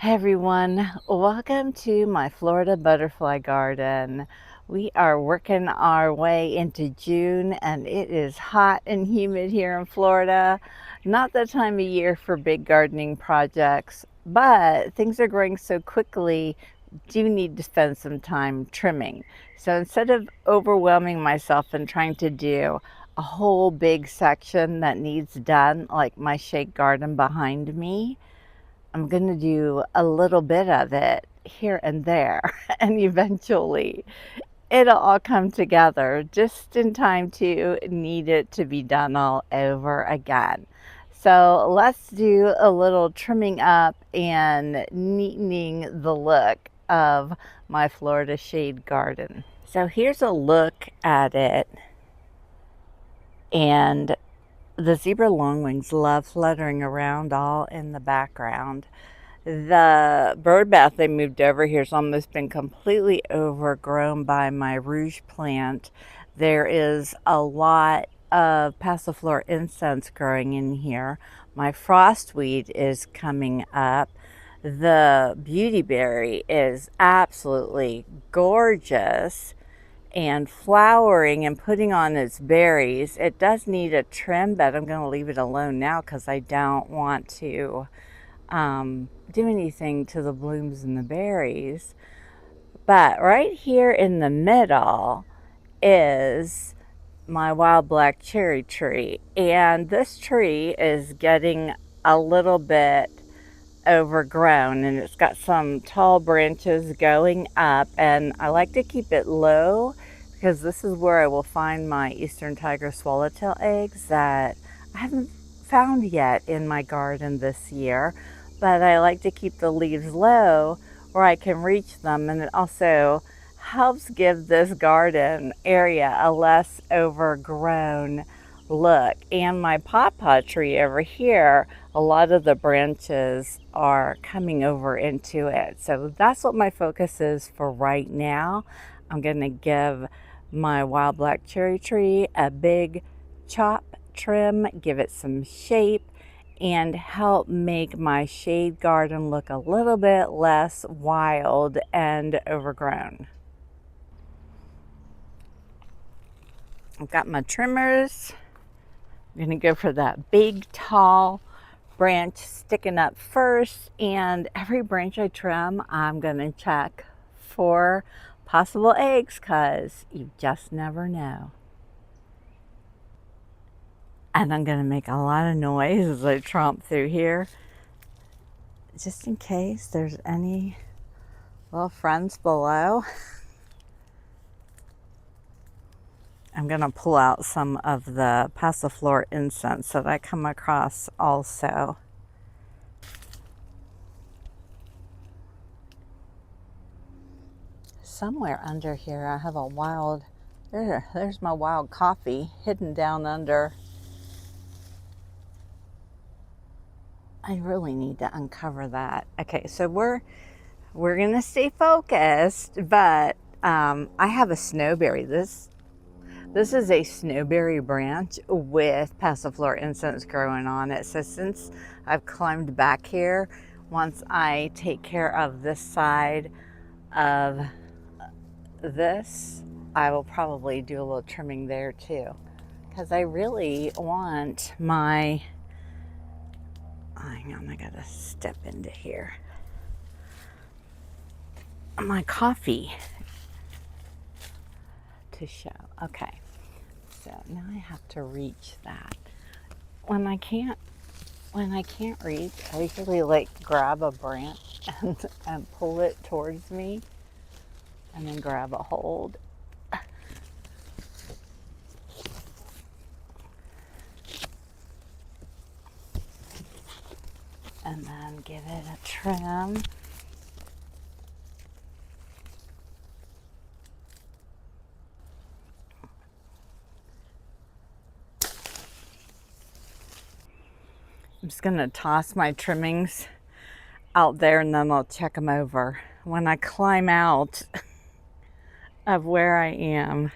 Hey everyone, welcome to my Florida butterfly garden. We are working our way into June and it is hot and humid here in Florida. Not the time of year for big gardening projects, but things are growing so quickly, do need to spend some time trimming. So instead of overwhelming myself and trying to do a whole big section that needs done, like my shade garden behind me, I'm going to do a little bit of it here and there, and eventually it'll all come together just in time to need it to be done all over again. So let's do a little trimming up and neatening the look of my Florida shade garden. So here's a look at it, and the zebra longwings love fluttering around all in the background. The bird bath they moved over here has almost been completely overgrown by my rouge plant. There is a lot of passiflora incense growing in here. My frostweed is coming up. The beautyberry is absolutely gorgeous and flowering and putting on its berries. It does need a trim, but I'm going to leave it alone now because I don't want to do anything to the blooms and the berries. But right here in the middle is my wild black cherry tree, and this tree is getting a little bit overgrown and it's got some tall branches going up, and I like to keep it low because this is where I will find my eastern tiger swallowtail eggs that I haven't found yet in my garden this year, but I like to keep the leaves low where I can reach them, and it also helps give this garden area a less overgrown look. And my pawpaw tree over here, a lot of the branches are coming over into it. So that's what my focus is for right now. I'm going to give my wild black cherry tree a big chop trim, give it some shape, and help make my shade garden look a little bit less wild and overgrown. I've got my trimmers. I'm going to go for that big, tall branch sticking up first, and every branch I trim, I'm going to check for possible eggs because you just never know. And I'm going to make a lot of noise as I tromp through here, just in case there's any little friends below. I'm going to pull out some of the passiflora incense that I come across also. Somewhere under here I have a wild, there's my wild coffee hidden down under. I really need to uncover that. Okay, so we're gonna stay focused, but I have a snowberry. This is a snowberry branch with passiflora incense growing on it. So since I've climbed back here, once I take care of this side of this, I will probably do a little trimming there too, because I really want my, hang on, I gotta step into here, my coffee to show. Okay, so now I have to reach that. When I can't reach, I usually like grab a branch and pull it towards me and then grab a hold. And then give it a trim. I'm just gonna toss my trimmings out there and then I'll check them over when I climb out of where I am.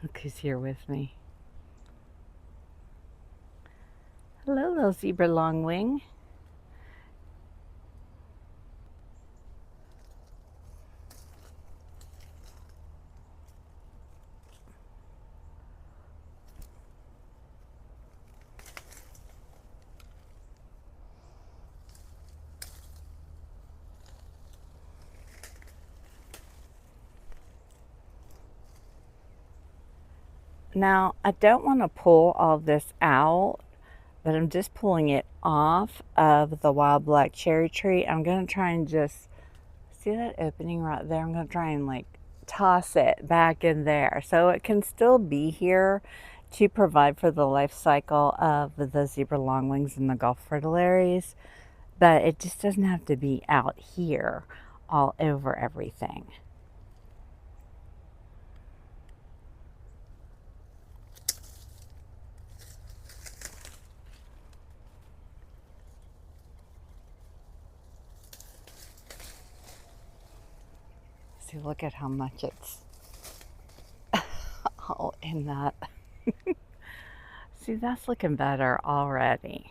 Look who's here with me. Hello, little zebra longwing. Now, I don't want to pull all this out, but I'm just pulling it off of the wild black cherry tree. I'm going to try and just, see that opening right there? I'm going to try and like toss it back in there so it can still be here to provide for the life cycle of the zebra longwings and the Gulf fritillaries, but it just doesn't have to be out here all over everything. See, look at how much it's all in that. See, that's looking better already.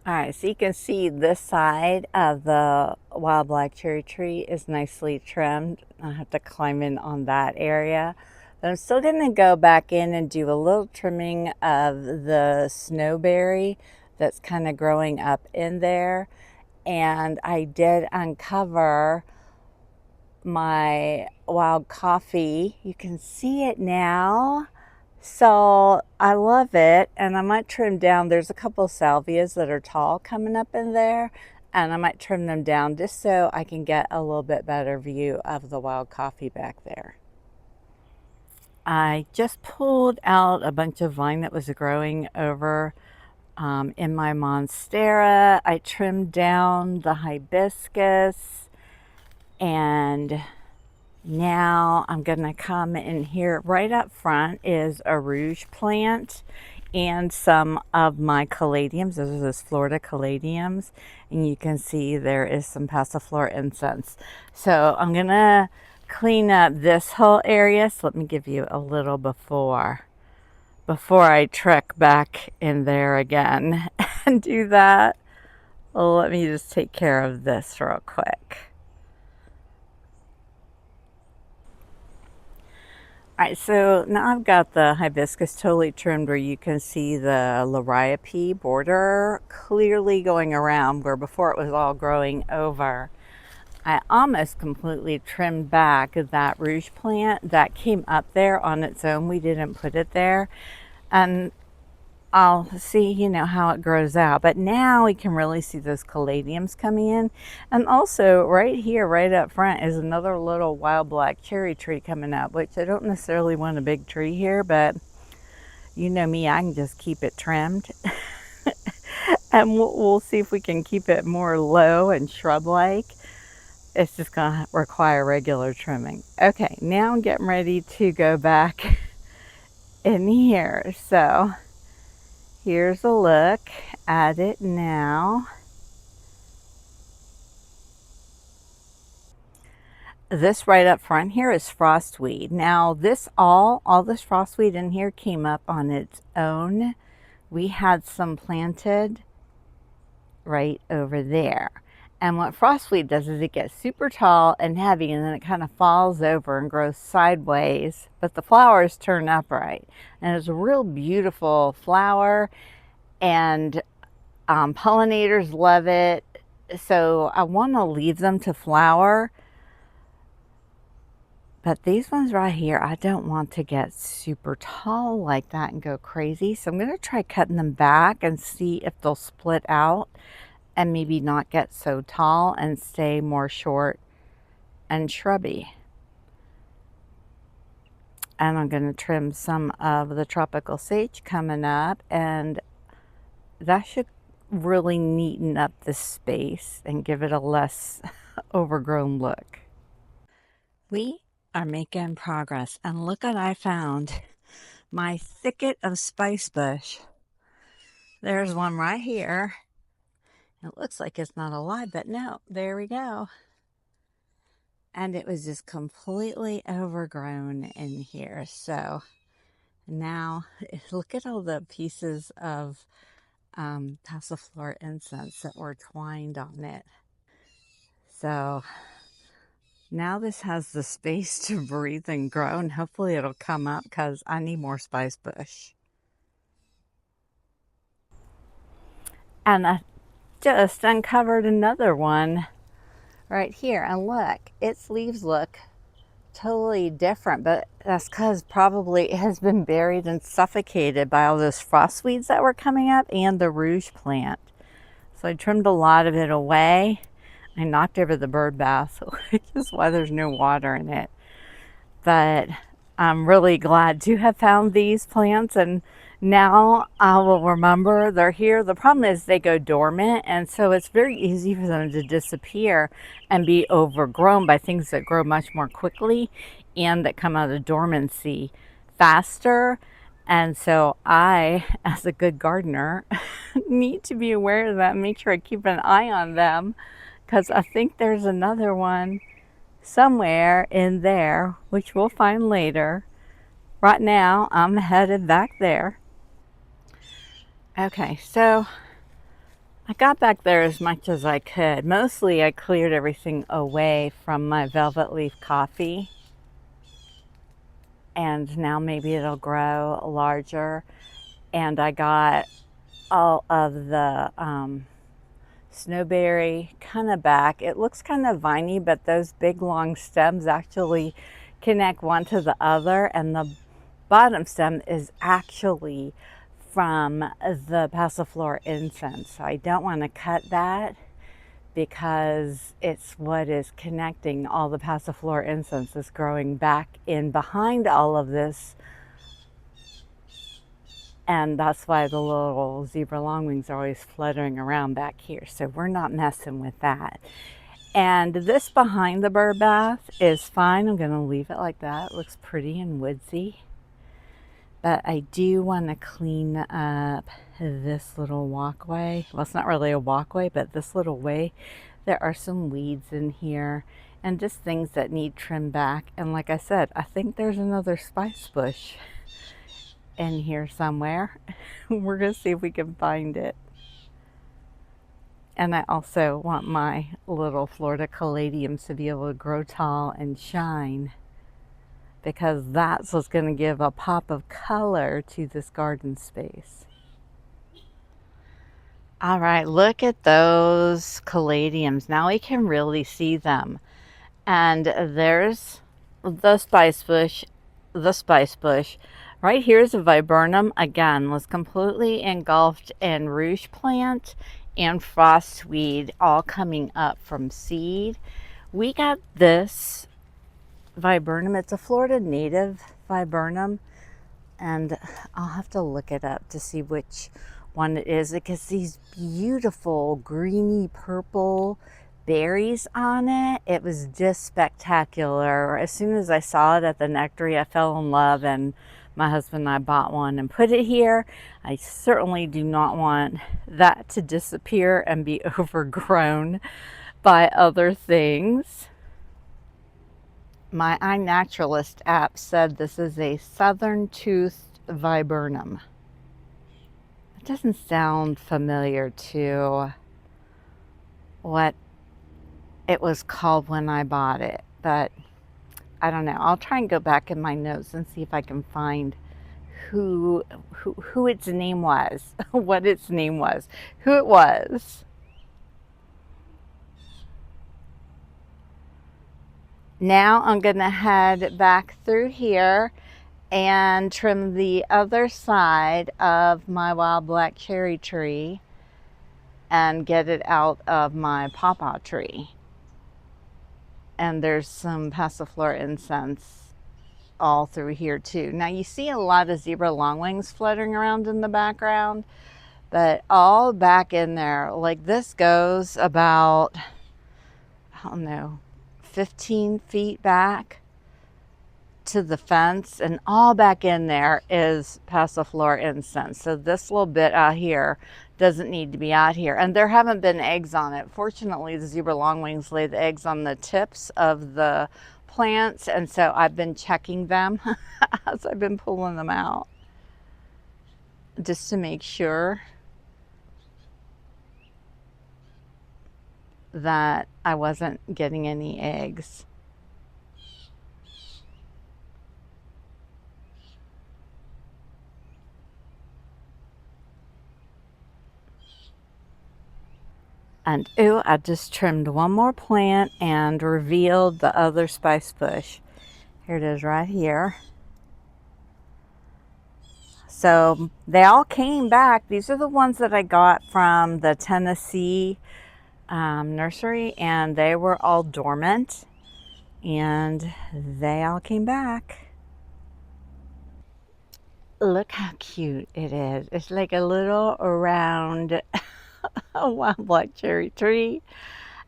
All right, so you can see this side of the wild black cherry tree is nicely trimmed. I have to climb in on that area. But I'm still going to go back in and do a little trimming of the snowberry that's kind of growing up in there. And I did uncover my wild coffee. You can see it now. So I love it, and I might trim down. There's a couple of salvias that are tall coming up in there, and I might trim them down just so I can get a little bit better view of the wild coffee back there. I just pulled out a bunch of vine that was growing over in my monstera. I trimmed down the hibiscus, and now I'm gonna come in here. Right up front is a rouge plant and some of my caladiums. Those are those Florida caladiums. And you can see there is some passiflora incense. So I'm gonna clean up this whole area. So let me give you a little before I trek back in there again and do that. Well, let me just take care of this real quick. All right, so now I've got the hibiscus totally trimmed where you can see the liriope border clearly going around where before it was all growing over. I almost completely trimmed back that rouge plant that came up there on its own. We didn't put it there. And I'll see, how it grows out. But now we can really see those caladiums coming in. And also right here, right up front, is another little wild black cherry tree coming up, which I don't necessarily want a big tree here, but you know me, I can just keep it trimmed. And we'll see if we can keep it more low and shrub-like. It's just gonna require regular trimming. Okay, now I'm getting ready to go back in here. So here's a look at it now. This right up front here is frostweed. Now this all this frostweed in here came up on its own. We had some planted right over there. And what frostweed does is it gets super tall and heavy, and then it kind of falls over and grows sideways, but the flowers turn upright. And it's a real beautiful flower, and pollinators love it. So I want to leave them to flower. But these ones right here, I don't want to get super tall like that and go crazy. So I'm going to try cutting them back and see if they'll split out and maybe not get so tall and stay more short and shrubby. And I'm going to trim some of the tropical sage coming up, and that should really neaten up the space and give it a less overgrown look. We are making progress. And look what I found. My thicket of spicebush. There's one right here. It looks like it's not alive, but no, there we go. And it was just completely overgrown in here. So now look at all the pieces of passiflora incense that were twined on it. So now this has the space to breathe and grow, and hopefully it'll come up because I need more spicebush. And I just uncovered another one right here. And look, its leaves look totally different, but that's because probably it has been buried and suffocated by all those frostweeds that were coming up and the rouge plant. So I trimmed a lot of it away. I knocked over the bird bath, which is why there's no water in it. But I'm really glad to have found these plants, and now I will remember they're here. The problem is they go dormant, and so it's very easy for them to disappear and be overgrown by things that grow much more quickly and that come out of dormancy faster. And so I, as a good gardener, need to be aware of that and make sure I keep an eye on them, because I think there's another one somewhere in there, which we'll find later. Right now, I'm headed back there. Okay, so I got back there as much as I could. Mostly I cleared everything away from my velvet leaf coffee. And now maybe it'll grow larger. And I got all of the snowberry kind of back. It looks kind of viney, but those big long stems actually connect one to the other, and the bottom stem is actually from the passiflora incense. So I don't want to cut that because it's what is connecting all the passiflora incense is growing back in behind all of this. And that's why the little zebra longwings are always fluttering around back here. So we're not messing with that. And this behind the bird bath is fine. I'm going to leave it like that. It looks pretty and woodsy. But I do want to clean up this little walkway. Well, it's not really a walkway, but this little way. There are some weeds in here and just things that need trimmed back. And like I said, I think there's another spice bush in here somewhere. We're going to see if we can find it. And I also want my little Florida caladiums to be able to grow tall and shine, because that's what's going to give a pop of color to this garden space. All right, look at those caladiums. Now we can really see them. And there's the spice bush. The spice bush. Right here is a viburnum. Again, was completely engulfed in rouge plant and frostweed, all coming up from seed. We got this viburnum. It's a Florida native viburnum, and I'll have to look it up to see which one it is, because these beautiful greeny purple berries on it. It was just spectacular. As soon as I saw it at the nectary, I fell in love, and my husband and I bought one and put it here. I certainly do not want that to disappear and be overgrown by other things. My iNaturalist app said this is a southern toothed viburnum. It doesn't sound familiar to what it was called when I bought it, but I don't know. I'll try and go back in my notes and see if I can find who its name was, what its name was, who it was. Now I'm going to head back through here and trim the other side of my wild black cherry tree and get it out of my pawpaw tree. And there's some passiflora incense all through here too. Now you see a lot of zebra longwings fluttering around in the background, but all back in there, like this goes about, I don't know, 15 feet back. to the fence, and all back in there is passiflora incense. So this little bit out here doesn't need to be out here. And there haven't been eggs on it. Fortunately, the zebra longwings lay the eggs on the tips of the plants, and so I've been checking them as I've been pulling them out, just to make sure that I wasn't getting any eggs. And ooh, I just trimmed one more plant and revealed the other spice bush. Here it is right here. So they all came back. These are the ones that I got from the Tennessee nursery, and they were all dormant, and they all came back. Look how cute it is. It's like a little round wild black cherry tree,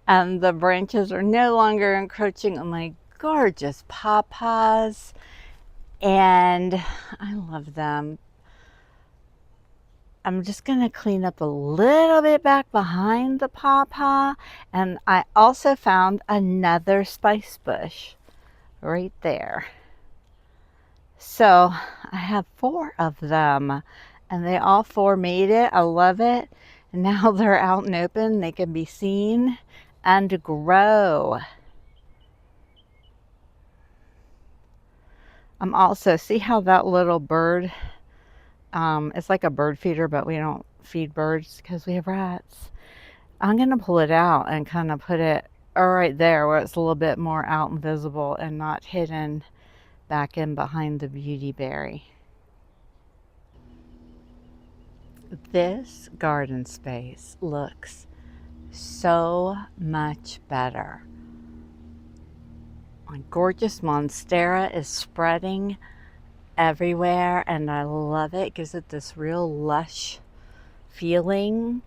and the branches are no longer encroaching on my gorgeous pawpaws, and I love them. I'm just going to clean up a little bit back behind the pawpaw, and I also found another spice bush right there. So I have 4 of them, and they all 4 made it. I love it. And now they're out and open. They can be seen and grow. I'm also, see how that little bird, it's like a bird feeder, but we don't feed birds because we have rats. I'm going to pull it out and kind of put it right there where it's a little bit more out and visible and not hidden back in behind the beautyberry. This garden space looks so much better. My gorgeous monstera is spreading everywhere, and I love it. It gives it this real lush feeling.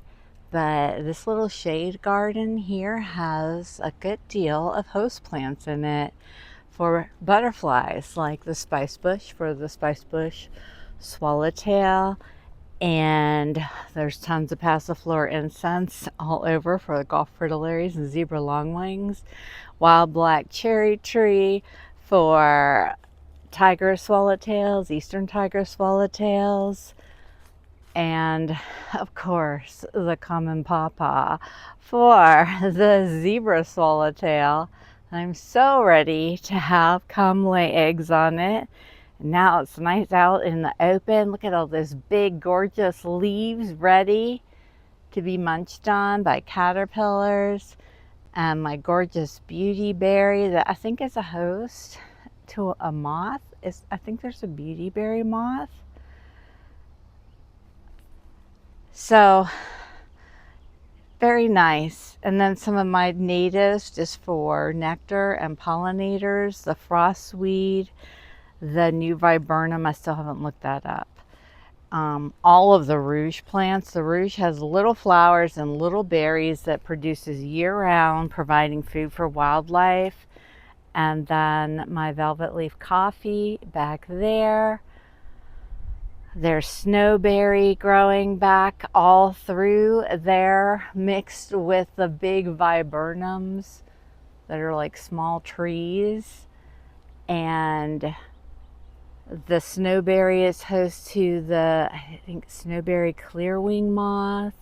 But this little shade garden here has a good deal of host plants in it for butterflies, like the Spicebush for the Spicebush swallowtail, and there's tons of passiflora incense all over for the golf fritillaries and zebra longwings, wild black cherry tree for tiger swallowtails, eastern tiger swallowtails, and of course the common pawpaw for the zebra swallowtail. I'm so ready to have come lay eggs on it. Now it's nice out in the open. Look at all those big gorgeous leaves ready to be munched on by caterpillars, and my gorgeous beautyberry that I think is a host to a moth. I think there's a beautyberry moth. So very nice. And then some of my natives just for nectar and pollinators, the frostweed, the new viburnum. I still haven't looked that up. All of the rouge plants. The rouge has little flowers and little berries that produces year-round, providing food for wildlife. And then my velvet leaf coffee back there. There's snowberry growing back all through there, mixed with the big viburnums that are like small trees. And the snowberry is host to the, I think, snowberry clearwing moth.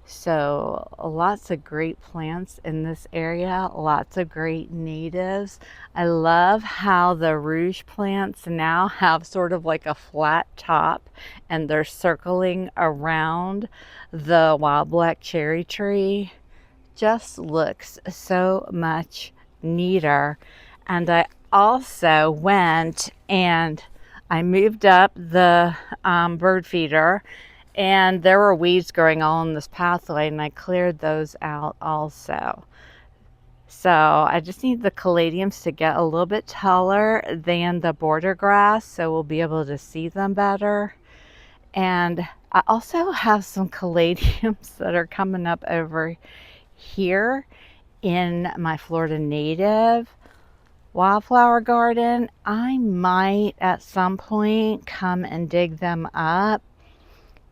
So lots of great plants in this area, lots of great natives. I love how the rouge plants now have sort of like a flat top, and they're circling around the wild black cherry tree. Just looks so much neater. And I also went and I moved up the bird feeder, and there were weeds growing all in this pathway, and I cleared those out also. So I just need the caladiums to get a little bit taller than the border grass, so we'll be able to see them better. And I also have some caladiums that are coming up over here in my Florida native. wildflower garden. I might at some point come and dig them up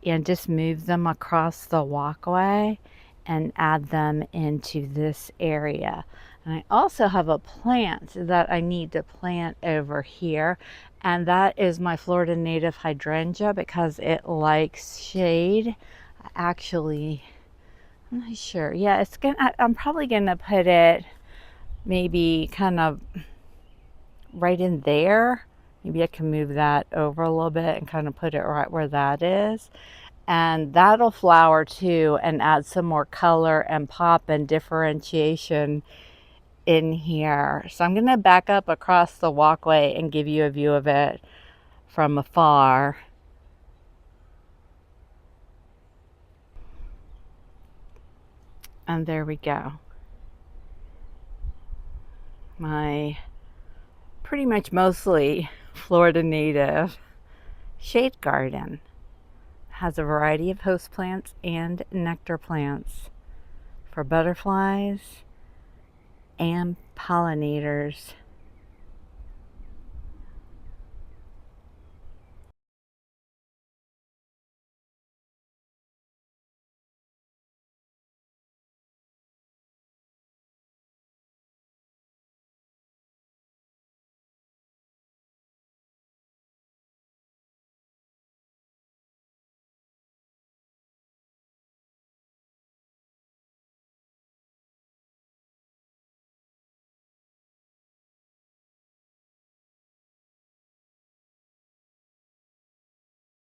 and just move them across the walkway and add them into this area. And I also have a plant that I need to plant over here, and that is my Florida native hydrangea because it likes shade. Actually, I'm not sure. Yeah, I'm probably gonna put it maybe kind of right in there. Maybe I can move that over a little bit and kind of put it right where that is. And that'll flower too and add some more color and pop and differentiation in here. So I'm gonna back up across the walkway and give you a view of it from afar. And there we go. My pretty much mostly Florida native shade garden has a variety of host plants and nectar plants for butterflies and pollinators.